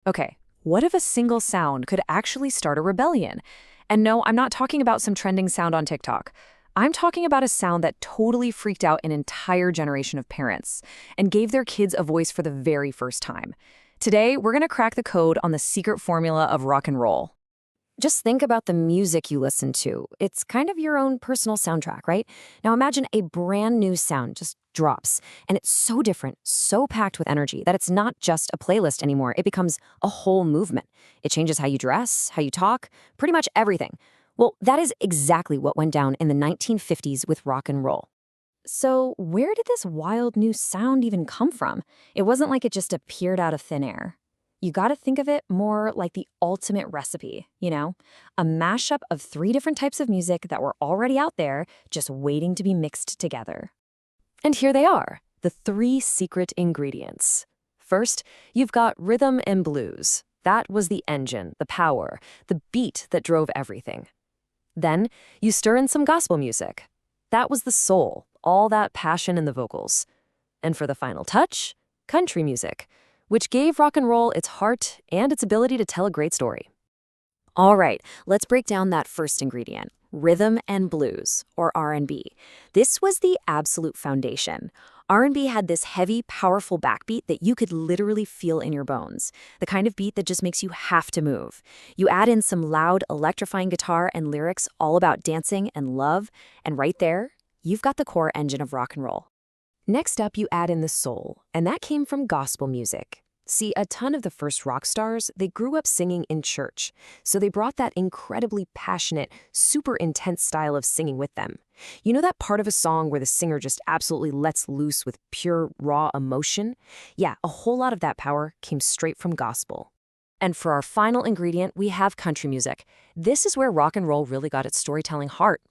Okay, what if a single sound could actually start a rebellion? And no, I'm not talking about some trending sound on TikTok. I'm talking about a sound that totally freaked out an entire generation of parents and gave their kids a voice for the very first time. Today, we're going to crack the code on the secret formula of rock and roll. Just think about the music you listen to. It's kind of your own personal soundtrack, right? Now imagine a brand new sound just drops, and it's so different, so packed with energy that it's not just a playlist anymore. It becomes a whole movement. It changes how you dress, how you talk, pretty much everything. Well, that is exactly what went down in the 1950s with rock and roll. So, where did this wild new sound even come from? It wasn't like it just appeared out of thin air. You gotta think of it more like the ultimate recipe, a mashup of three different types of music that were already out there, just waiting to be mixed together. And here they are, the three secret ingredients. First, you've got rhythm and blues. That was the engine, the power, the beat that drove everything. Then, you stir in some gospel music. That was the soul, all that passion in the vocals. And for the final touch, country music, which gave rock and roll its heart and its ability to tell a great story. All right, let's break down that first ingredient, rhythm and blues, or R&B. This was the absolute foundation. R&B had this heavy, powerful backbeat that you could literally feel in your bones, the kind of beat that just makes you have to move. You add in some loud, electrifying guitar and lyrics all about dancing and love, and right there, you've got the core engine of rock and roll. Next up, you add in the soul, and that came from gospel music. See, a ton of the first rock stars, they grew up singing in church, so they brought that incredibly passionate, super intense style of singing with them. You know that part of a song where the singer just absolutely lets loose with pure, raw emotion? Yeah, a whole lot of that power came straight from gospel. And for our final ingredient, we have country music. This is where rock and roll really got its storytelling heart.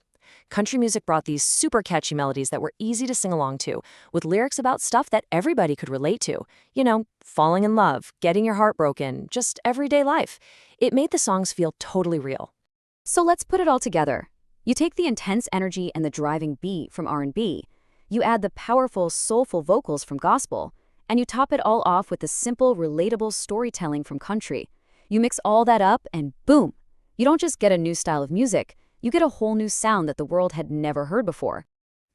Country music brought these super catchy melodies that were easy to sing along to, with lyrics about stuff that everybody could relate to. Falling in love, getting your heart broken, just everyday life. It made the songs feel totally real. So let's put it all together. You take the intense energy and the driving beat from R&B, you add the powerful, soulful vocals from gospel, and you top it all off with the simple, relatable storytelling from country. You mix all that up and boom! You don't just get a new style of music, you get a whole new sound that the world had never heard before.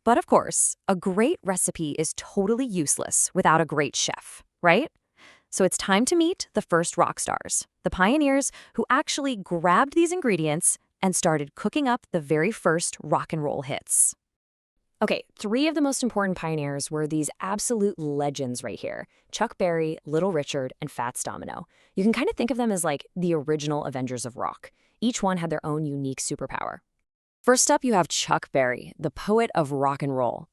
But of course, a great recipe is totally useless without a great chef, right? So it's time to meet the first rock stars, the pioneers who actually grabbed these ingredients and started cooking up the very first rock and roll hits. Okay, three of the most important pioneers were these absolute legends right here: Chuck Berry, Little Richard, and Fats Domino. You can kind of think of them as like the original Avengers of rock. Each one had their own unique superpower. First up, you have Chuck Berry, the poet of rock and roll.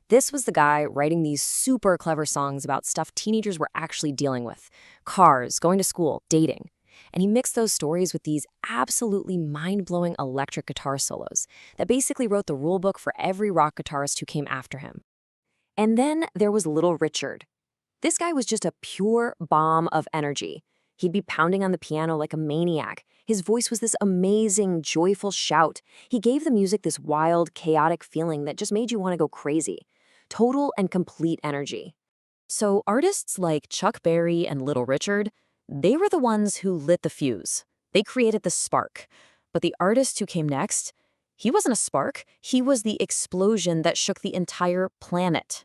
This was the guy writing these super clever songs about stuff teenagers were actually dealing with: cars, going to school, dating. And he mixed those stories with these absolutely mind-blowing electric guitar solos that basically wrote the rule book for every rock guitarist who came after him. And then there was Little Richard. This guy was just a pure bomb of energy. He'd be pounding on the piano like a maniac. His voice was this amazing, joyful shout. He gave the music this wild, chaotic feeling that just made you want to go crazy. Total and complete energy. So artists like Chuck Berry and Little Richard, they were the ones who lit the fuse. They created the spark. But the artist who came next, he wasn't a spark. He was the explosion that shook the entire planet.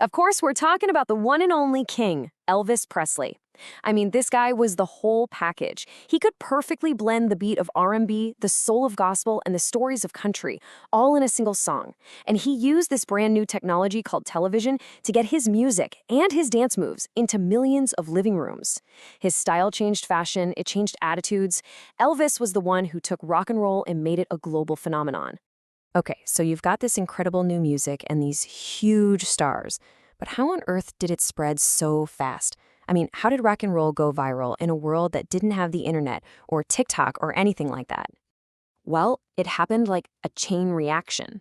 Of course, we're talking about the one and only king, Elvis Presley. I mean, this guy was the whole package. He could perfectly blend the beat of R&B, the soul of gospel, and the stories of country, all in a single song. And he used this brand new technology called television to get his music and his dance moves into millions of living rooms. His style changed fashion, it changed attitudes. Elvis was the one who took rock and roll and made it a global phenomenon. Okay, so you've got this incredible new music and these huge stars, but how on earth did it spread so fast? I mean, how did rock and roll go viral in a world that didn't have the internet or TikTok or anything like that? Well, it happened like a chain reaction.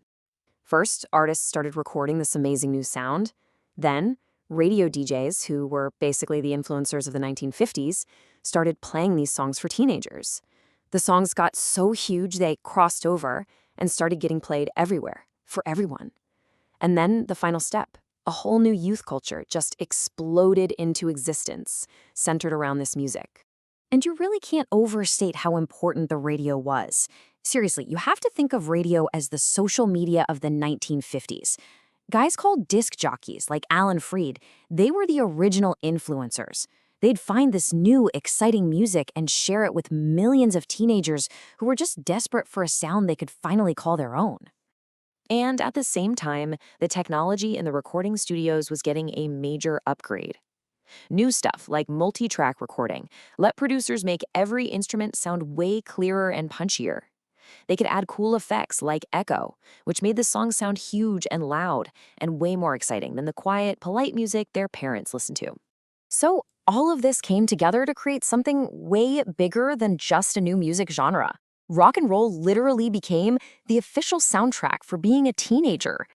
First, artists started recording this amazing new sound. Then, radio DJs, who were basically the influencers of the 1950s, started playing these songs for teenagers. The songs got so huge they crossed over and started getting played everywhere, for everyone. And then the final step, A whole new youth culture just exploded into existence, centered around this music. And you really can't overstate how important the radio was. Seriously, you have to think of radio as the social media of the 1950s. Guys called disc jockeys, like Alan Freed, they were the original influencers. They'd find this new, exciting music and share it with millions of teenagers who were just desperate for a sound they could finally call their own. And at the same time, the technology in the recording studios was getting a major upgrade. New stuff like multi-track recording let producers make every instrument sound way clearer and punchier. They could add cool effects like echo, which made the song sound huge and loud and way more exciting than the quiet, polite music their parents listened to. So all of this came together to create something way bigger than just a new music genre. Rock and roll literally became the official soundtrack for being a teenager.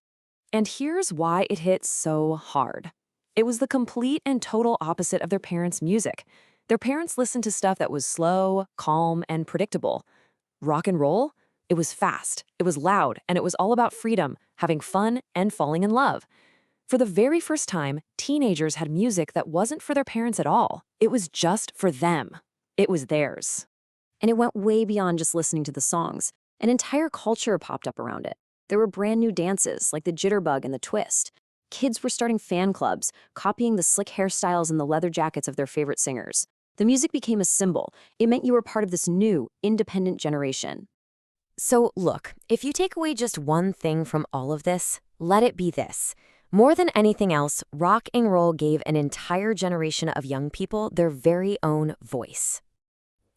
And here's why it hit so hard. It was the complete and total opposite of their parents' music. Their parents listened to stuff that was slow, calm, and predictable. Rock and roll? It was fast, it was loud, and it was all about freedom, having fun, and falling in love. For the very first time, teenagers had music that wasn't for their parents at all. It was just for them. It was theirs. And it went way beyond just listening to the songs. An entire culture popped up around it. There were brand new dances, like the jitterbug and the twist. Kids were starting fan clubs, copying the slick hairstyles and the leather jackets of their favorite singers. The music became a symbol. It meant you were part of this new, independent generation. So look, if you take away just one thing from all of this, let it be this. More than anything else, rock and roll gave an entire generation of young people their very own voice.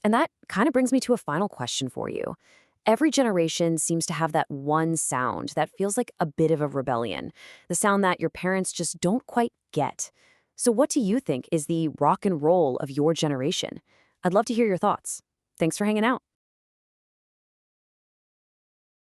And that kind of brings me to a final question for you. Every generation seems to have that one sound that feels like a bit of a rebellion, the sound that your parents just don't quite get. So what do you think is the rock and roll of your generation? I'd love to hear your thoughts. Thanks for hanging out.